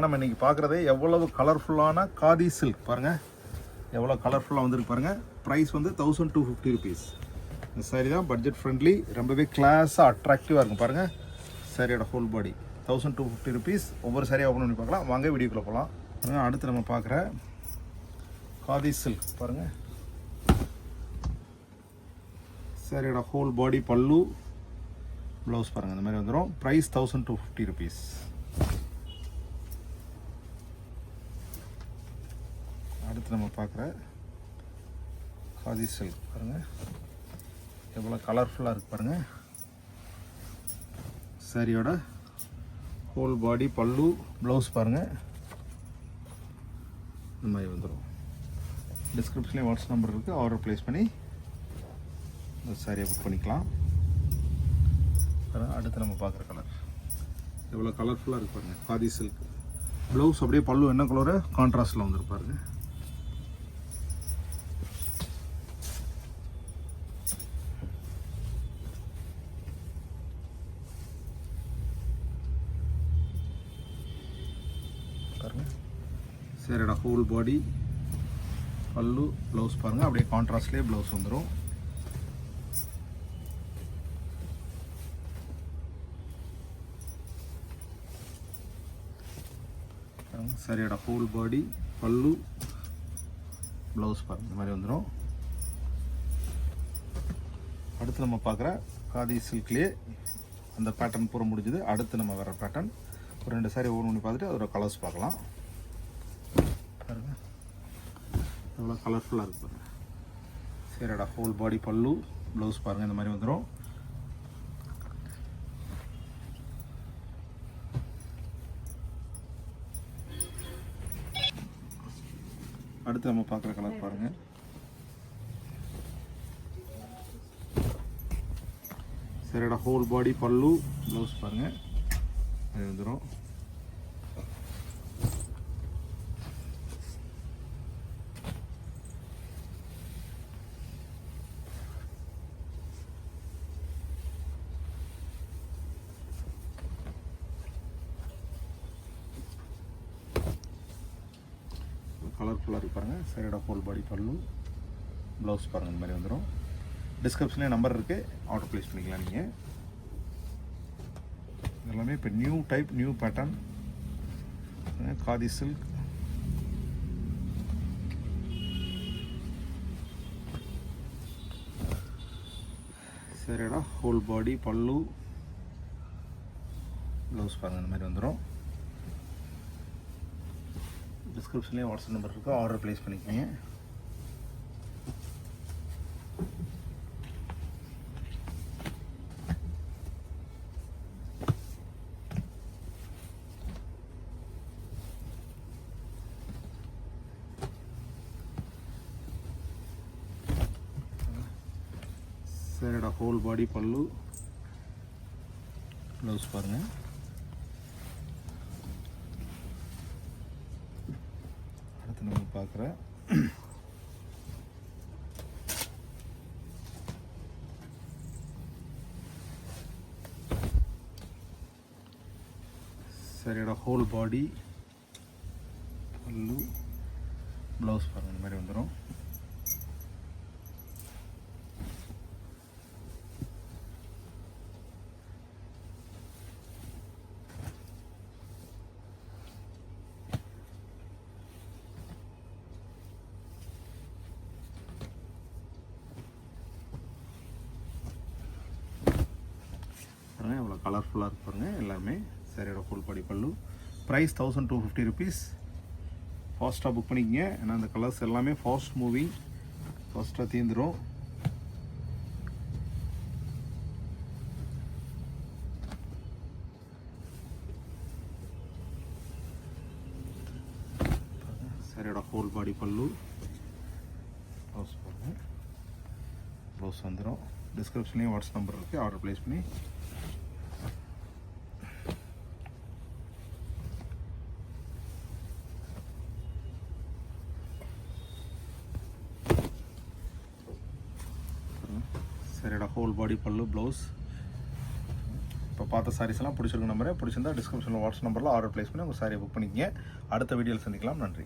நம்ம இன்றைக்கி பார்க்குறதே எவ்வளவு கலர்ஃபுல்லான காதி சில்க் பாருங்கள், எவ்வளோ கலர்ஃபுல்லாக வந்துருக்கு பாருங்கள். ப்ரைஸ் வந்து 1250 ருபீஸ். இந்த சாரீ தான் பட்ஜெட் ஃப்ரெண்ட்லி, ரொம்பவே கிளாஸாக அட்ராக்டிவாக இருக்கும் பாருங்கள். சாரியோட ஹோல் பாடி 1250 ருபீஸ். ஒவ்வொரு சாரியாக ஓப்பன் பண்ணி பார்க்கலாம். வாங்க வீடியோக்குள்ளே போகலாம். பாருங்கள், அடுத்து நம்ம பார்க்குற காதி சில்க் பாருங்கள். சாரியோட ஹோல் பாடி பல்லு ப்ளவுஸ் பாருங்கள், இந்த மாதிரி வந்துடும். Price 1250 rupees. அடுத்து நம்ம பார்க்குற காதி சில்க் பாருங்கள், எவ்வளோ கலர்ஃபுல்லாக இருக்குது பாருங்கள். சாரியோட ஹோல் பாடி பல்லு ப்ளவுஸ் பாருங்கள், இந்த மாதிரி வந்துடும். டிஸ்கிரிப்ஷன்லேயே வாட்ஸ்அப் நம்பர் இருக்குது, ஆர்டர் ப்ளேஸ் பண்ணி இந்த சாரியை புக் பண்ணிக்கலாம். அடுத்து நம்ம பார்க்குற கலர் எவ்வளோ கலர்ஃபுல்லாக இருக்குது பாருங்கள். காதி சில்க் ப்ளவுஸ் அப்படியே பல்லு என்ன கலரு கான்ட்ராஸ்டில் வந்துருப்பாருங்க. சரிடா, ஹோல் பாடி பல்லு ப்ளவுஸ் பாருங்கள், அப்படியே கான்ட்ராஸ்ட்லேயே ப்ளவுஸ் வந்துடும். சரிடா, ஹோல் பாடி பல்லு ப்ளவுஸ் பாருங்கள், இந்த மாதிரி வந்துடும். அடுத்து நம்ம பார்க்குற காதி சில்க்லேயே அந்த பேட்டர்ன் பூரா முடிஞ்சுது. அடுத்து நம்ம வர பேட்டர்ன் ஒரு 2 சாரி ஓன் பண்ணி பார்த்துட்டு அதோட கலர்ஸ் பார்க்கலாம். பாருங்க, எவ்வளோ கலர்ஃபுல்லாக இருக்குது பாருங்கள். சரிடா, ஹோல் பாடி பல்லு ப்ளவுஸ் பாருங்கள், இந்த மாதிரி வந்துடும். அடுத்து நம்ம பார்க்குற கலர் பாருங்கள். சரிடா, ஹோல் பாடி பல்லு ப்ளவுஸ் பாருங்கள், அது வந்துடும். கலர்ஃபுல்லாக இருக்கு பாருங்கள். சரியோட ஹோல் பாடி பல்லு ப்ளவுஸ் பாருங்கள், இந்த மாதிரி வந்துடும். டிஸ்கிரிப்ஷன்லேயே நம்பர் இருக்குது, ஆர்டர் ப்ளேஸ் பண்ணிக்கலாம் நீங்கள். எல்லாமே இப்போ new type new pattern khadi silk. சரிடா, ஹோல் பாடி பல்லு ப்ளவுஸ் பாருங்கள், இந்த மாதிரி வந்துடும். டிஸ்கிரிப்ஷன்லேயே வாட்ஸ்அப் நம்பர் இருக்குது, ஆர்டர் ப்ளேஸ் பண்ணிக்கோங்க. சரிடா, ஹோல் பாடி பல்லு ப்ளவுஸ் பாருங்கள். அடுத்து நம்ம பார்க்குற சரிடா, ஹோல் பாடி பல்லு ப்ளவுஸ் பாருங்கள், இந்த மாதிரி வந்துடும். எவ்வளோ கலர்ஃபுல்லாக இருக்கு பாருங்கள் எல்லாமே. சரியோட ஹோல் பாடி பல்லு. Price 1250 rupees. ஃபாஸ்ட்டாக புக் பண்ணிக்கங்க, ஏன்னா அந்த கலர்ஸ் எல்லாமே ஃபாஸ்ட் மூவிங், ஃபாஸ்ட்டாக தீர்ந்துடும். சரியோட ஹோல் பாடி பல்லு ப்ளவுஸ் பாருங்கள், ப்ளவுஸ் வந்துடும். டிஸ்கிரிப்ஷன்லேயும் வாட்ஸ்அப் நம்பர் இருக்குது, ஆர்டர் ப்ளேஸ் பண்ணி சரிடா, ஹோல் பாடி பல்லு ப்ளவுஸ். இப்போ இப்போ பார்த்த sarees எல்லாம் பிடிச்சிருக்கு நம்பரே பிடிச்சிருந்தா டிஸ்கிரிப்ஷனில் வாட்ஸ்அப் நம்பரில் ஆர்டர் ப்ளேஸ் பண்ணி உங்கள் சாரியை புக் பண்ணிக்கங்க. அடுத்த வீடியோவில் சந்திக்கலாம். நன்றி.